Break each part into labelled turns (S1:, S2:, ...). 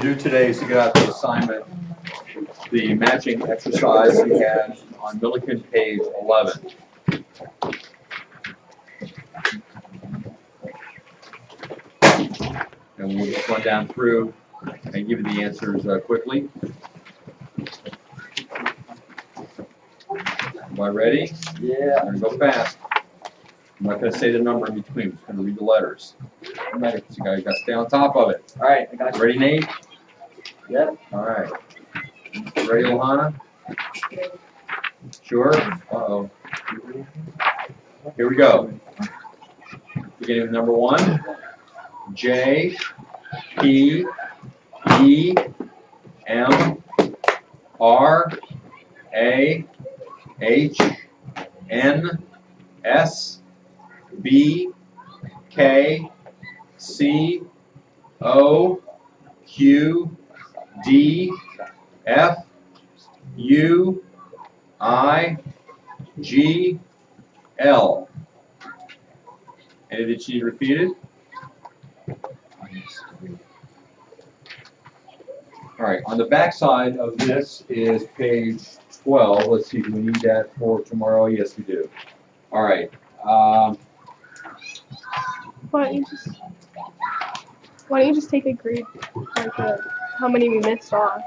S1: do today is to get out the assignment, the matching exercise you had on Milliken page 11. And we'll just run down through and give you the answers quickly. Everybody ready?
S2: Yeah.
S1: I'm going to go fast. I'm not going to say the number in between. I'm just going to read the letters. So you guys got to stay on top of it.
S2: All right, I got you.
S1: Ready, Nate?
S2: Yep.
S1: All right. Ready, Ohana? Sure? Uh-oh. Here we go. Beginning with number 1. J, P, E, M, R, A, H, N, S, B, K, C, O, Q, D, F, U, I, G, L. Any that you repeated? All right, on the back side of this is page 12. Let's see, do we need that for tomorrow? Yes, we do. All right.
S3: Why don't you just take a grade, like how many we missed off?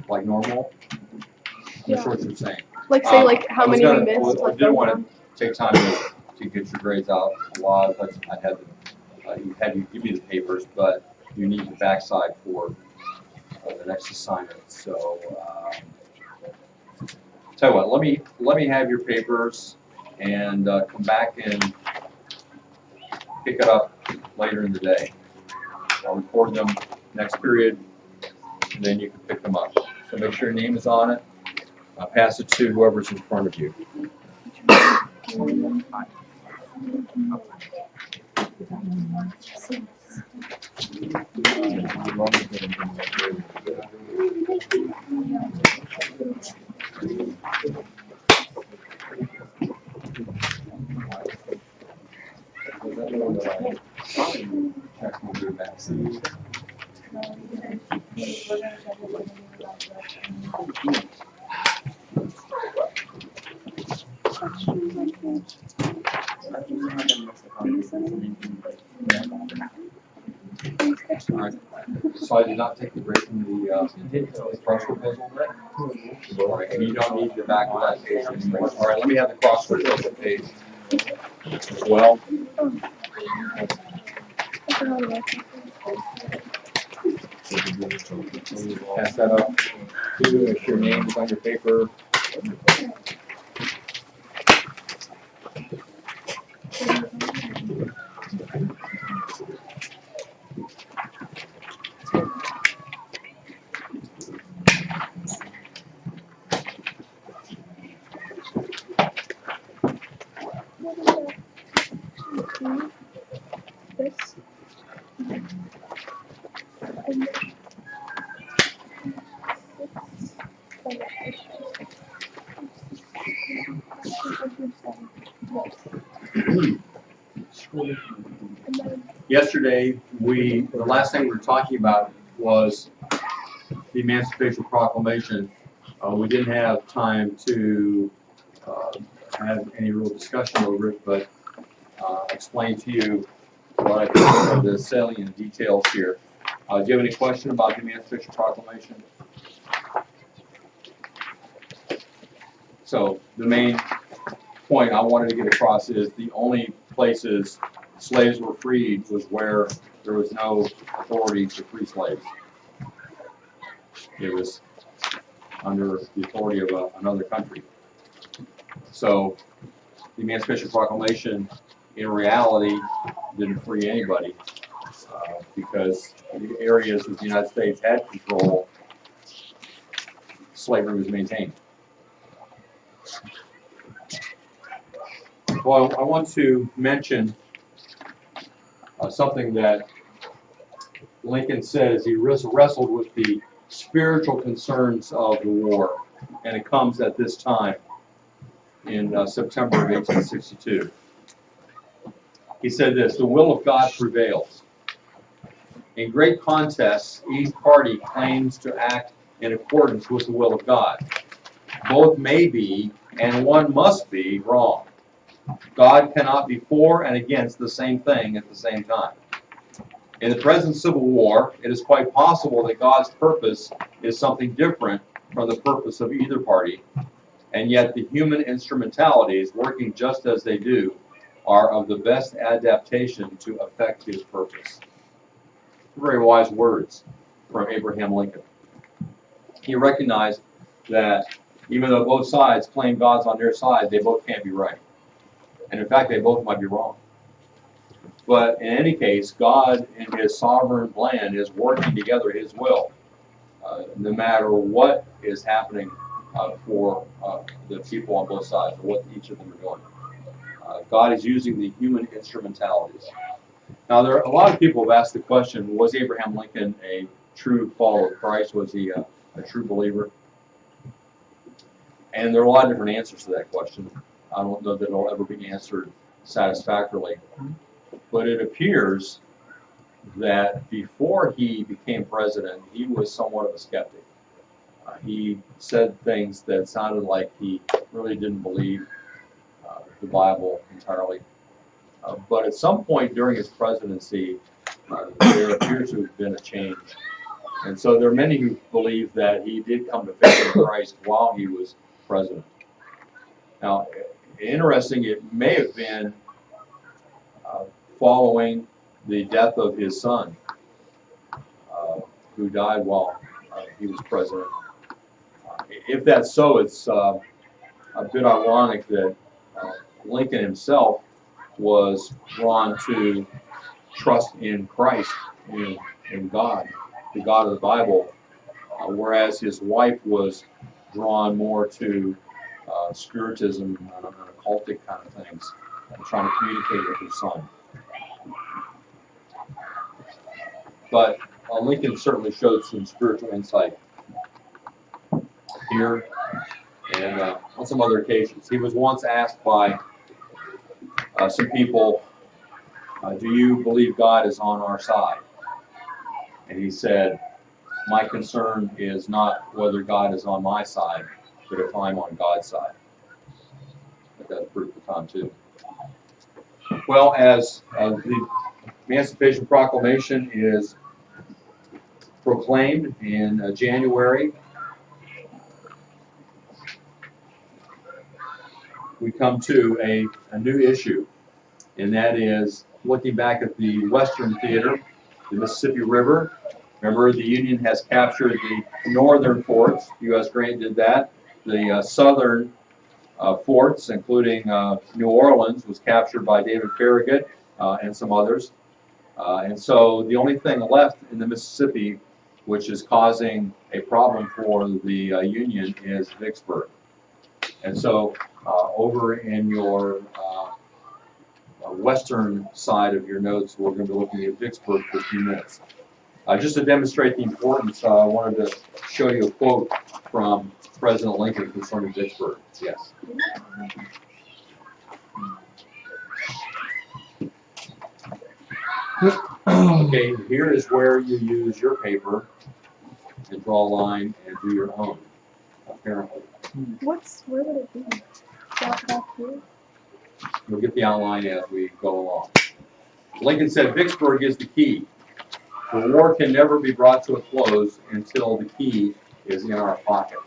S1: Like normal?
S3: Yeah.
S1: That's what you're saying.
S3: Like say like how many we missed.
S1: I didn't want to take time to get your grades out a lot. I'd have you give me the papers, but you need the backside for the next assignment. So, tell you what, let me have your papers and come back and pick it up later in the day. I'll record them next period, and then you can pick them up. So make sure your name is on it. Pass it to whoever's in front of you. Alright, so I did not take the break from the crossword puzzle. Alright, and you don't need the back of that page anymore. Alright, let me have the crossword puzzle page as well. Pass that up to if your name is on your paper.
S3: This.
S1: Yesterday, the last thing we were talking about was the Emancipation Proclamation. We didn't have time to have any real discussion over it, but explain to you what I think are the salient details here. Do you have any question about the Emancipation Proclamation? So the main point I wanted to get across is the only places slaves were freed was where there was no authority to free slaves. It was under the authority of another country. So the Emancipation Proclamation, in reality, didn't free anybody because the areas that the United States had control, slavery was maintained. Well, I want to mention something that Lincoln said as he wrestled with the spiritual concerns of the war, and it comes at this time in September of 1862. He said this: "The will of God prevails. In great contests, each party claims to act in accordance with the will of God. Both may be, and one must be, wrong. God cannot be for and against the same thing at the same time. In the present civil war, it is quite possible that God's purpose is something different from the purpose of either party, and yet the human instrumentalities, working just as they do, are of the best adaptation to effect his purpose. Very wise words from Abraham Lincoln. He recognized that even though both sides claim God's on their side, they both can't be right. And in fact, they both might be wrong. But in any case, God in his sovereign plan is working together his will, no matter what is happening for the people on both sides, or what each of them are doing. God is using the human instrumentalities. Now, there are a lot of people have asked the question, was Abraham Lincoln a true follower of Christ? Was he a true believer? And there are a lot of different answers to that question. I don't know that it'll ever be answered satisfactorily. But it appears that before he became president, he was somewhat of a skeptic. He said things that sounded like he really didn't believe the Bible entirely. But at some point during his presidency, there appears to have been a change. And so there are many who believe that he did come to faith in Christ while he was president. Now, interesting, it may have been following the death of his son, who died while he was president. If that's so, it's a bit ironic that Lincoln himself was drawn to trust in Christ, in God, the God of the Bible, whereas his wife was drawn more to spiritism and occultic kind of things, trying to communicate with his son. But Lincoln certainly showed some spiritual insight here and on some other occasions. He was once asked by some people, do you believe God is on our side? And he said, my concern is not whether God is on my side, but if I'm on God's side. But that's pretty profound too. Well, as the Emancipation Proclamation is proclaimed in January, we come to a new issue, and that is looking back at the Western Theater, the Mississippi River. Remember, the Union has captured the northern forts. U.S. Grant did that. The southern forts, including New Orleans, was captured by David Farragut and some others. And so the only thing left in the Mississippi, which is causing a problem for the Union, is Vicksburg. And so over in your western side of your notes, we're going to be looking at Vicksburg for a few minutes. Just to demonstrate the importance, I wanted to show you a quote from President Lincoln concerning Vicksburg. Yes. Okay, here is where you use your paper and draw a line and do your own, apparently.
S3: Where would it be? Back here?
S1: We'll get the outline as we go along. Lincoln said, Vicksburg is the key. The war can never be brought to a close until the key is in our pocket.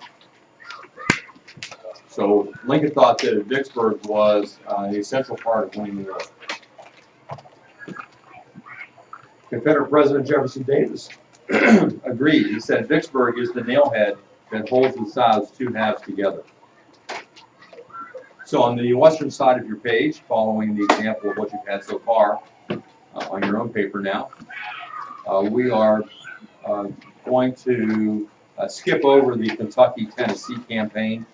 S1: So Lincoln thought that Vicksburg was an essential part of winning the war. Confederate President Jefferson Davis agreed. He said, Vicksburg is the nailhead that holds the South's two halves together. So on the western side of your page, following the example of what you've had so far on your own paper now, we are going to skip over the Kentucky-Tennessee campaign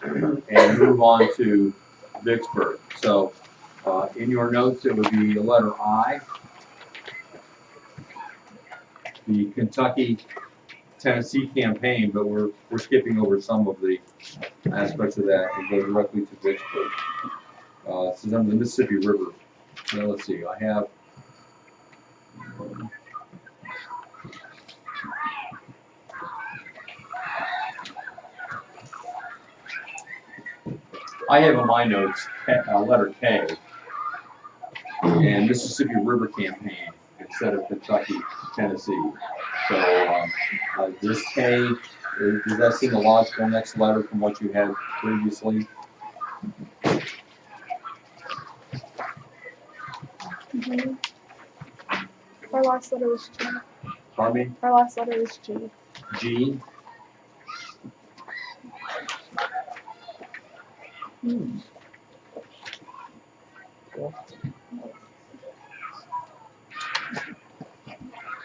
S1: and move on to Vicksburg. So in your notes, it would be the letter I, the Kentucky-Tennessee campaign, but we're skipping over some of the aspects of that and go directly to Vicksburg. This is on the Mississippi River. Now let's see, I have I have in my notes letter K and Mississippi River Campaign instead of Kentucky, Tennessee. So this K, does that seem a logical next letter from what you had previously?
S3: Mm-hmm. Our last letter was G.
S1: Pardon me?
S3: Our last letter was G.
S1: G.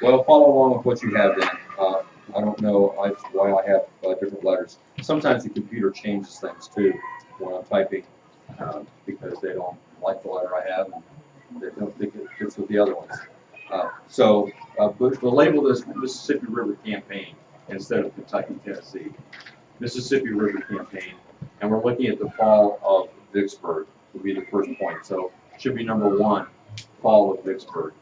S1: Well, follow along with what you have then. I don't know why I have different letters. Sometimes the computer changes things too when I'm typing because they don't like the letter I have and they don't think it fits with the other ones. But we'll label this Mississippi River Campaign instead of Kentucky, Tennessee. Mississippi River Campaign, and we're looking at the fall of Vicksburg will be the first point. So it should be number 1, fall of Vicksburg.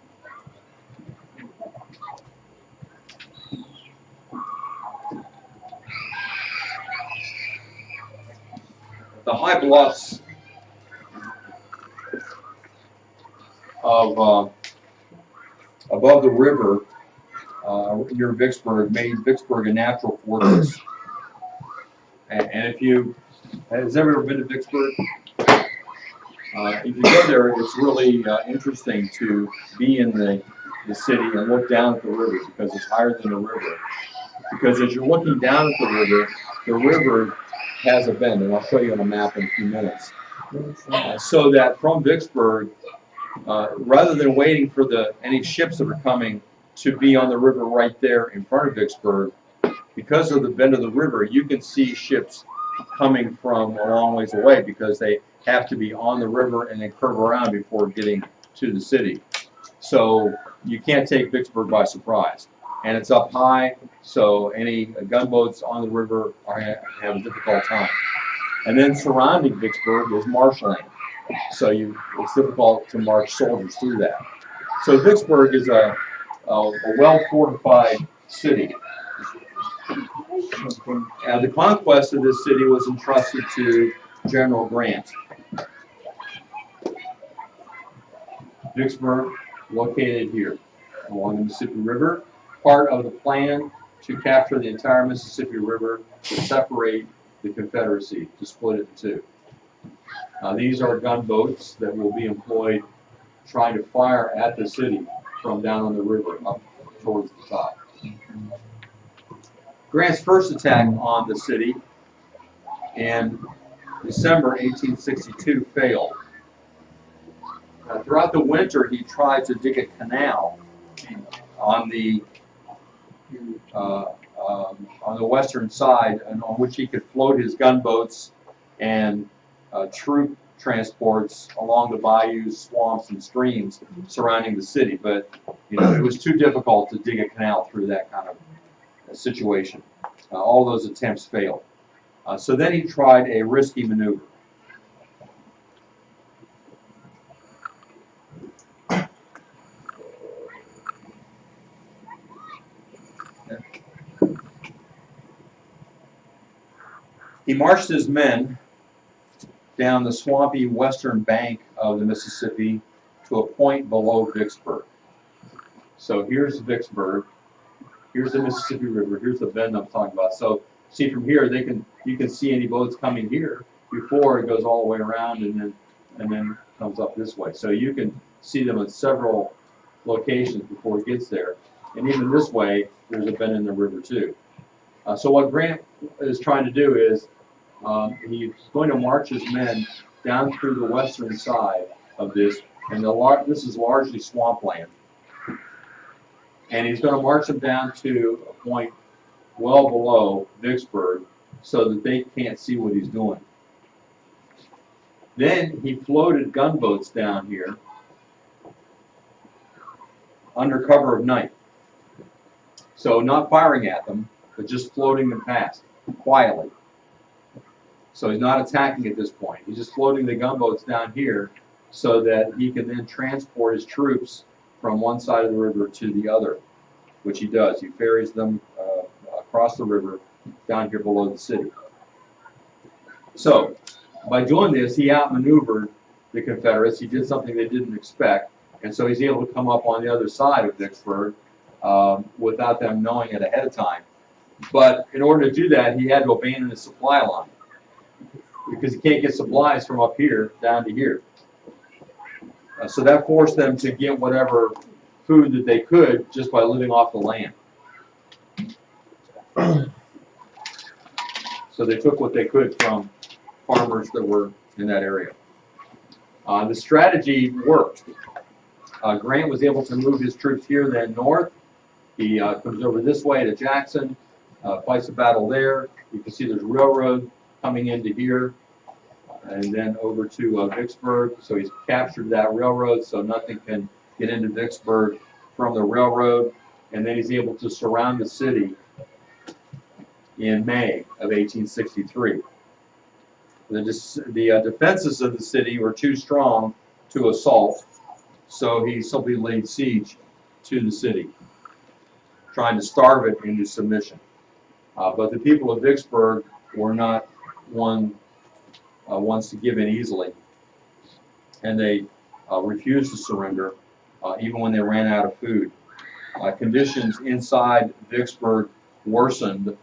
S1: The high bluffs of above the river near Vicksburg made Vicksburg a natural fortress. And if you, has everyone been to Vicksburg? If you go there, it's really interesting to be in the city and look down at the river because it's higher than the river. Because as you're looking down at the river has a bend, and I'll show you on a map in a few minutes. So that from Vicksburg, rather than waiting for any ships that are coming to be on the river right there in front of Vicksburg, because of the bend of the river, you can see ships coming from a long ways away because they have to be on the river and then curve around before getting to the city. So you can't take Vicksburg by surprise. And it's up high, so any gunboats on the river have a difficult time. And then surrounding Vicksburg is marshland, so it's difficult to march soldiers through that. So Vicksburg is a well-fortified city. The conquest of this city was entrusted to General Grant. Vicksburg, located here along the Mississippi River, part of the plan to capture the entire Mississippi River to separate the Confederacy, to split it in two. These are gunboats that will be employed trying to fire at the city from down on the river up towards the top. Grant's first attack on the city in December 1862 failed. Throughout the winter, he tried to dig a canal on the western side, and on which he could float his gunboats and troop transports along the bayous, swamps, and streams surrounding the city. But it was too difficult to dig a canal through that kind of situation. All those attempts failed. So then he tried a risky maneuver. He marched his men down the swampy western bank of the Mississippi to a point below Vicksburg. So here's Vicksburg, here's the Mississippi River, here's the bend I'm talking about. So see from here, you can see any boats coming here before it goes all the way around and then comes up this way. So you can see them at several locations before it gets there. And even this way, there's a bend in the river too. So what Grant is trying to do is he's going to march his men down through the western side of this, and this is largely swampland. And he's going to march them down to a point well below Vicksburg so that they can't see what he's doing. Then he floated gunboats down here under cover of night. So not firing at them, but just floating them past quietly. So he's not attacking at this point. He's just floating the gunboats down here so that he can then transport his troops from one side of the river to the other, which he does. He ferries them across the river down here below the city. So By doing this, he outmaneuvered the Confederates. He did something they didn't expect, and so he's able to come up on the other side of Vicksburg without them knowing it ahead of time. But in order to do that, he had to abandon his supply line because he can't get supplies from up here down to here. So that forced them to get whatever food that they could just by living off the land. So they took what they could from farmers that were in that area. The strategy worked. Grant was able to move his troops here, then north. He comes over this way to Jackson, fights a battle there. You can see there's a railroad coming into here, and then over to Vicksburg. So he's captured that railroad, so nothing can get into Vicksburg from the railroad. And then he's able to surround the city in May of 1863. The defenses of the city were too strong to assault, so he simply laid siege to the city, trying to starve it into submission. But the people of Vicksburg were not ones to give in easily, and they refused to surrender even when they ran out of food. Conditions inside Vicksburg worsened,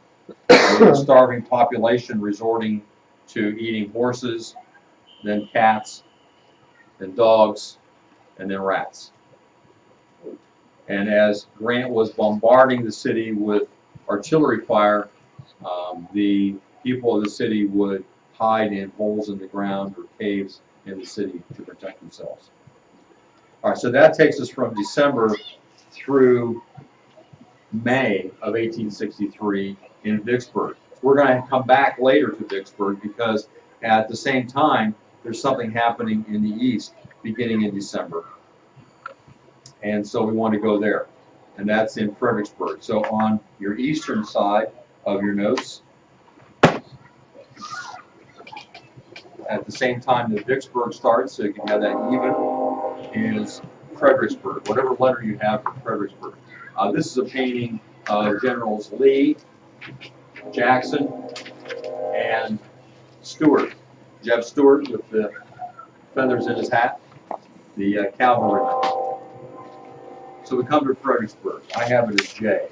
S1: with a starving population resorting to eating horses, then cats, then dogs, and then rats. And as Grant was bombarding the city with artillery fire, the people of the city would hide in holes in the ground or caves in the city to protect themselves. All right, so that takes us from December through May of 1863 in Vicksburg. We're going to come back later to Vicksburg because at the same time there's something happening in the east beginning in December. And so we want to go there. And that's in Fredericksburg. So on your eastern side of your notes, at the same time that Vicksburg starts, so you can have that even, is Fredericksburg, whatever letter you have for Fredericksburg. This is a painting of Generals Lee, Jackson, and Stewart. Jeb Stewart with the feathers in his hat, the cavalryman. So we come to Fredericksburg. I have it as J.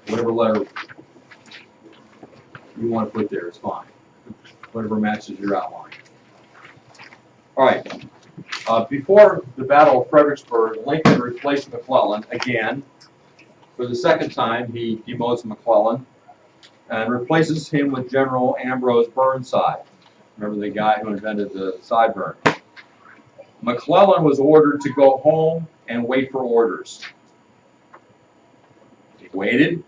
S1: Whatever letter you want to put there is fine. Whatever matches your outline. All right. Before the Battle of Fredericksburg, Lincoln replaced McClellan again. For the second time, he demotes McClellan and replaces him with General Ambrose Burnside. Remember the guy who invented the sideburn. McClellan was ordered to go home and wait for orders. He waited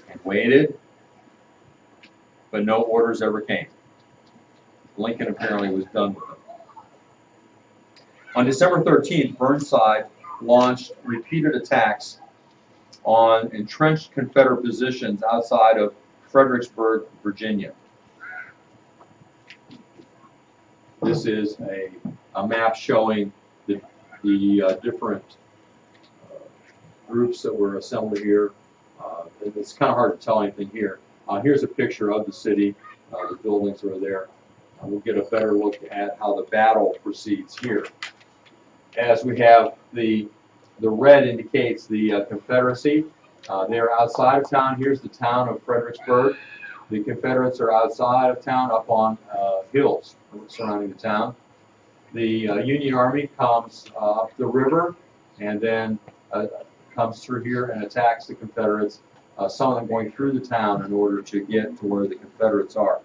S1: and waited, but no orders ever came. Lincoln apparently was done with them. On December 13th, Burnside launched repeated attacks on entrenched Confederate positions outside of Fredericksburg, Virginia. This is a map showing the different groups that were assembled here. It's kind of hard to tell anything here. Here's a picture of the city. The buildings are there. We'll get a better look at how the battle proceeds here. As we have the red indicates the Confederacy. They're outside of town. Here's the town of Fredericksburg. The Confederates are outside of town up on hills surrounding the town. The Union Army comes up the river and then comes through here and attacks the Confederates, some of them going through the town in order to get to where the Confederates are.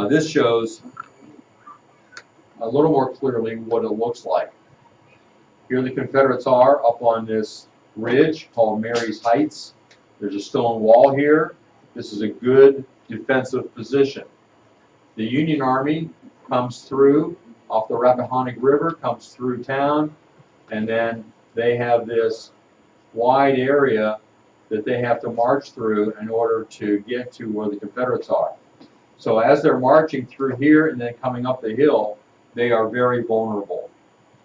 S1: This shows a little more clearly what it looks like. Here the Confederates are up on this ridge called Mary's Heights. There's a stone wall here. This is a good defensive position. The Union Army comes through off the Rappahannock River, comes through town, and then they have this wide area that they have to march through in order to get to where the Confederates are. So as they're marching through here and then coming up the hill, they are very vulnerable.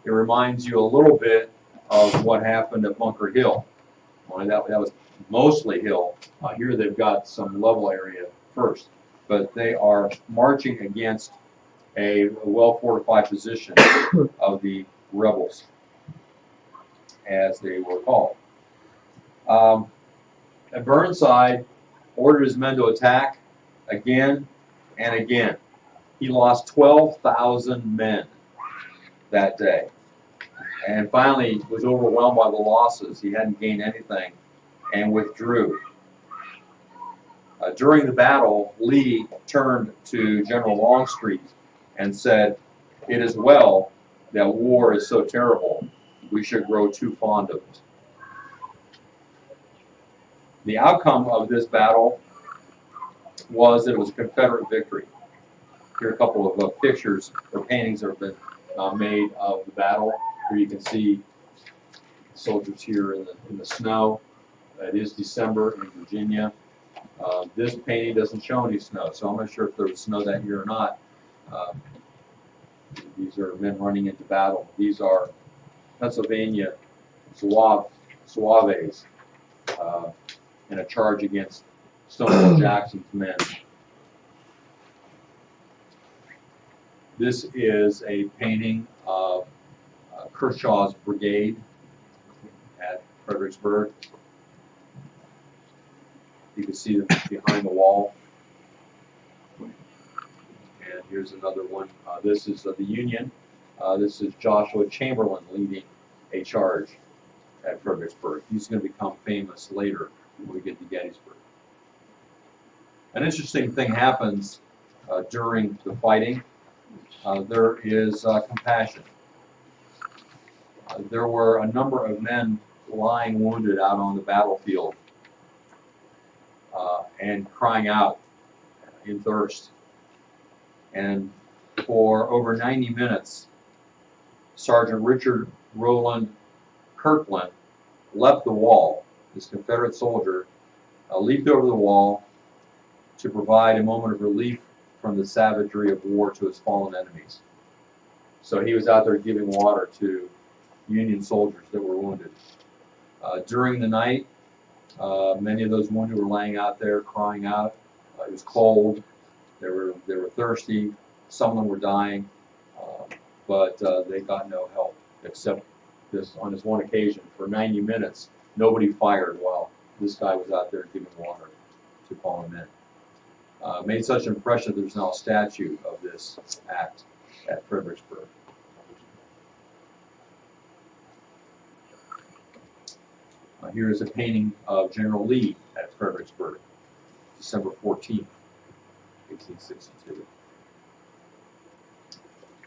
S1: It reminds you a little bit of what happened at Bunker Hill. Only that was mostly hill. Here they've got some level area first, but they are marching against a well-fortified position of the rebels, as they were called. And Burnside ordered his men to attack again and again. He lost 12,000 men that day, and finally was overwhelmed by the losses. He hadn't gained anything and withdrew. During the battle, Lee turned to General Longstreet and said, "It is well that war is so terrible. We should grow too fond of it." The outcome of this battle was that it was a Confederate victory. Here are a couple of pictures or paintings that have been made of the battle. Here you can see soldiers here in the snow. It is December in Virginia. This painting doesn't show any snow, so I'm not sure if there was snow that year or not. These are men running into battle. These are Pennsylvania Zouaves in a charge against Stonewall Jackson's men. This is a painting of Kershaw's brigade at Fredericksburg. You can see them behind the wall. And here's another one. This is the Union. This is Joshua Chamberlain leading a charge at Fredericksburg. He's going to become famous later when we get to Gettysburg. An interesting thing happens during the fighting. There is compassion. There were a number of men lying wounded out on the battlefield and crying out in thirst. And for over 90 minutes, Sergeant Richard Rowland Kirkland left the wall. This Confederate soldier leaped over the wall to provide a moment of relief from the savagery of war to his fallen enemies. So he was out there giving water to Union soldiers that were wounded. During the night, many of those wounded were laying out there crying out. It was cold. They were thirsty. Some of them were dying, but they got no help except on this one occasion. For 90 minutes, nobody fired while this guy was out there giving water to fallen men. Made such an impression that there's now a statue of this act at Fredericksburg. Here is a painting of General Lee at Fredericksburg, December 14th, 1862.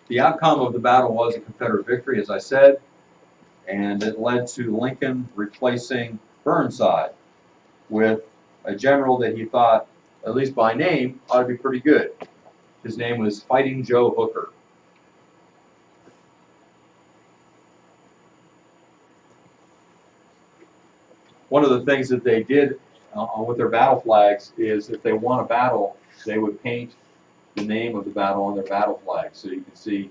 S1: The outcome of the battle was a Confederate victory, as I said, and it led to Lincoln replacing Burnside with a general that he thought, at least by name, ought to be pretty good. His name was Fighting Joe Hooker. One of the things that they did with their battle flags is if they won a battle, they would paint the name of the battle on their battle flag. So you can see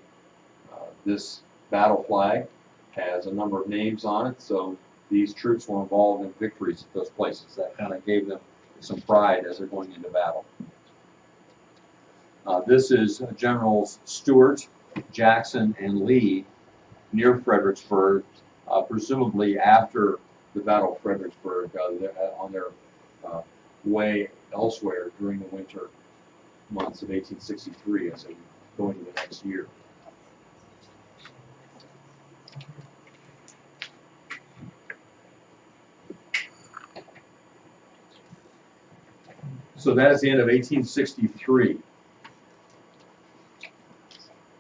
S1: this battle flag has a number of names on it, so these troops were involved in victories at those places. That kind of gave them some pride as they're going into battle. This is Generals Stuart, Jackson, and Lee near Fredericksburg, presumably after the Battle of Fredericksburg, on their way elsewhere during the winter months of 1863 as they go into the next year. So that is the end of 1863.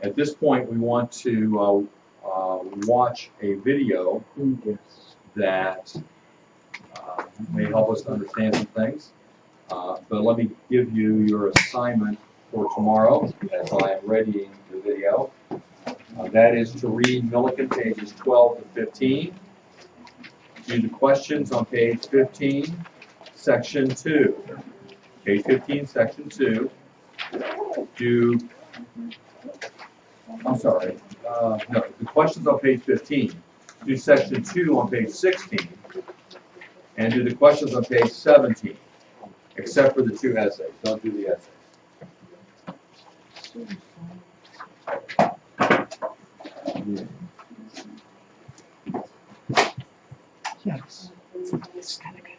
S1: At this point, we want to watch a video that may help us to understand some things. But let me give you your assignment for tomorrow as I am readying the video. That is to read Milliken pages 12 to 15. Do the questions on page 15, section 2. Page 15, section 2. No, the questions on page 15. Do section 2 on page 16. And do the questions on page 17. except for the 2 essays. Don't do the essays.
S2: Yes. It's kind of good.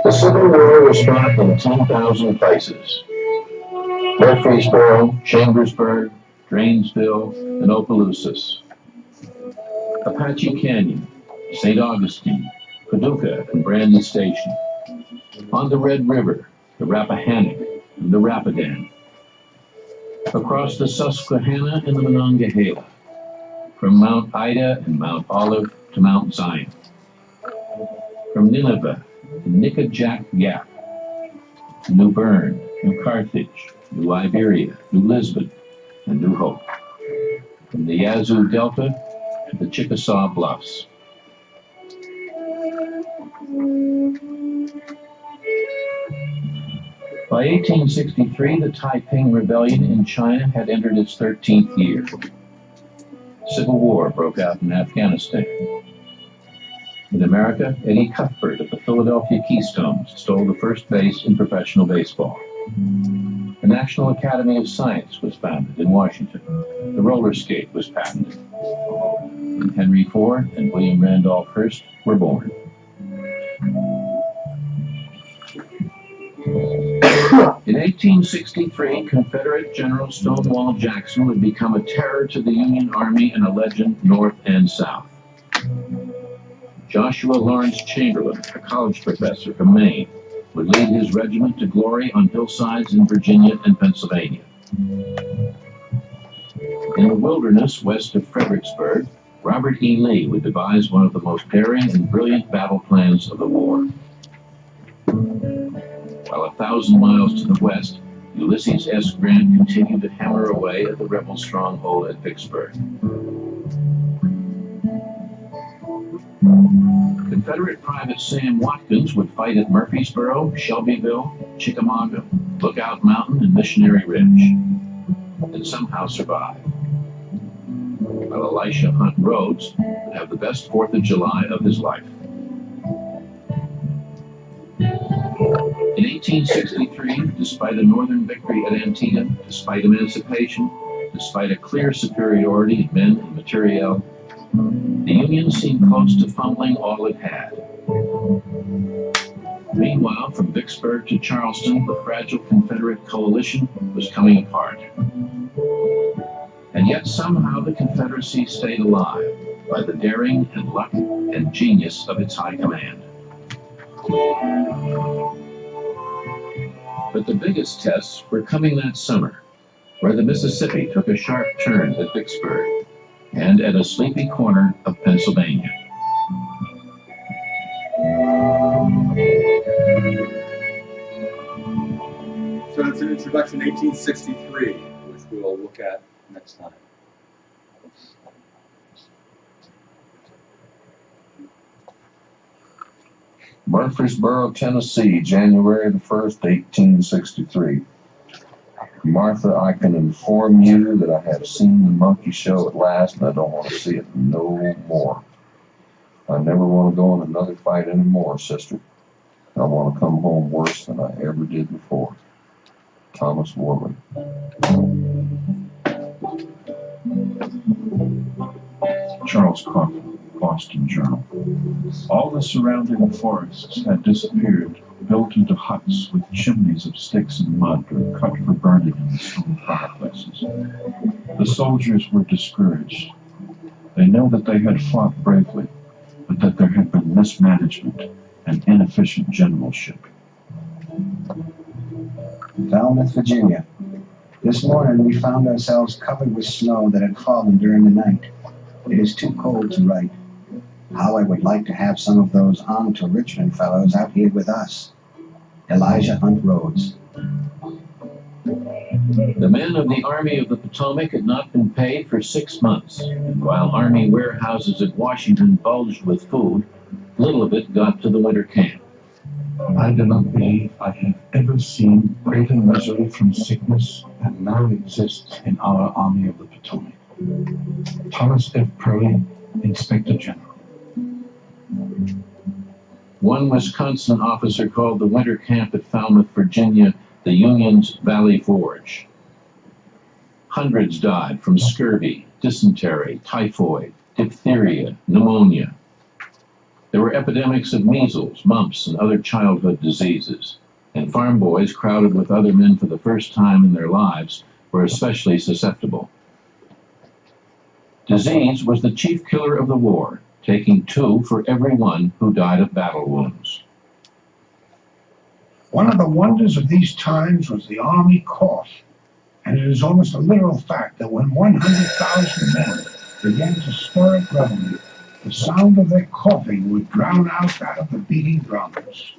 S4: The Civil War was fought in 10,000 places. Murfreesboro, Chambersburg, Drainesville, and Opelousas. Apache Canyon, St. Augustine, Paducah, and Brandy Station. On the Red River, the Rappahannock, and the Rapidan. Across the Susquehanna and the Monongahela. From Mount Ida and Mount Olive to Mount Zion. From Nineveh to Nickajack Gap, to New Bern, New Carthage, New Iberia, New Lisbon, and New Hope. From the Yazoo Delta to the Chickasaw Bluffs. By 1863, the Taiping Rebellion in China had entered its 13th year. Civil War broke out in Afghanistan. In America, Eddie Cuthbert of the Philadelphia Keystones stole the first base in professional baseball. The National Academy of Science was founded in Washington. The roller skate was patented. And Henry Ford and William Randolph Hearst were born. In 1863, Confederate General Stonewall Jackson would become a terror to the Union Army and a legend north and south. Joshua Lawrence Chamberlain, a college professor from Maine, would lead his regiment to glory on hillsides in Virginia and Pennsylvania. In the wilderness west of Fredericksburg, Robert E. Lee would devise one of the most daring and brilliant battle plans of the war. While 1,000 miles to the west, Ulysses S. Grant continued to hammer away at the rebel stronghold at Vicksburg. Confederate Private Sam Watkins would fight at Murfreesboro, Shelbyville, Chickamauga, Lookout Mountain, and Missionary Ridge, and somehow survive. While Elisha Hunt Rhodes would have the best 4th of July of his life. In 1863, despite a northern victory at Antietam, despite emancipation, despite a clear superiority in men and materiel, the Union seemed close to fumbling all it had. Meanwhile, from Vicksburg to Charleston, the fragile Confederate coalition was coming apart. And yet somehow the Confederacy stayed alive by the daring and luck and genius of its high command. But the biggest tests were coming that summer, where the Mississippi took a sharp turn at Vicksburg and at a sleepy corner of Pennsylvania.
S1: So it's an introduction 1863, which we'll look at next time.
S5: Murfreesboro, Tennessee, January the 1st, 1863. Martha, I can inform you that I have seen the monkey show at last, and I don't want to see it no more. I never want to go in another fight anymore, sister. I want to come home worse than I ever did before. Thomas Worley.
S6: Charles Coffin, Boston Journal. All the surrounding forests had disappeared, built into huts with chimneys of sticks and mud or cut for burning in the stone fireplaces. The soldiers were discouraged. They knew that they had fought bravely, but that there had been mismanagement and inefficient generalship.
S2: Falmouth, Virginia. This morning we found ourselves covered with snow that had fallen during the night. It is too cold to write. How I would like to have some of those on to Richmond fellows out here with us. Elijah Hunt Rhodes.
S4: The men of the Army of the Potomac had not been paid for 6 months, and while Army warehouses at Washington bulged with food, little of it got to the winter camp.
S6: I do not believe I have ever seen greater misery from sickness than now exists in our Army of the Potomac. Thomas F. Purley, Inspector General.
S4: One Wisconsin officer called the winter camp at Falmouth, Virginia, the Union's Valley Forge. Hundreds died from scurvy, dysentery, typhoid, diphtheria, pneumonia. There were epidemics of measles, mumps, and other childhood diseases, and farm boys crowded with other men for the first time in their lives were especially susceptible. Disease was the chief killer of the war, taking 2 for every 1 who died of battle wounds.
S7: One of the wonders of these times was the Army cough, and it is almost a literal fact that when 100,000 men began to stir at revelry, the sound of their coughing would drown out that of the beating drums.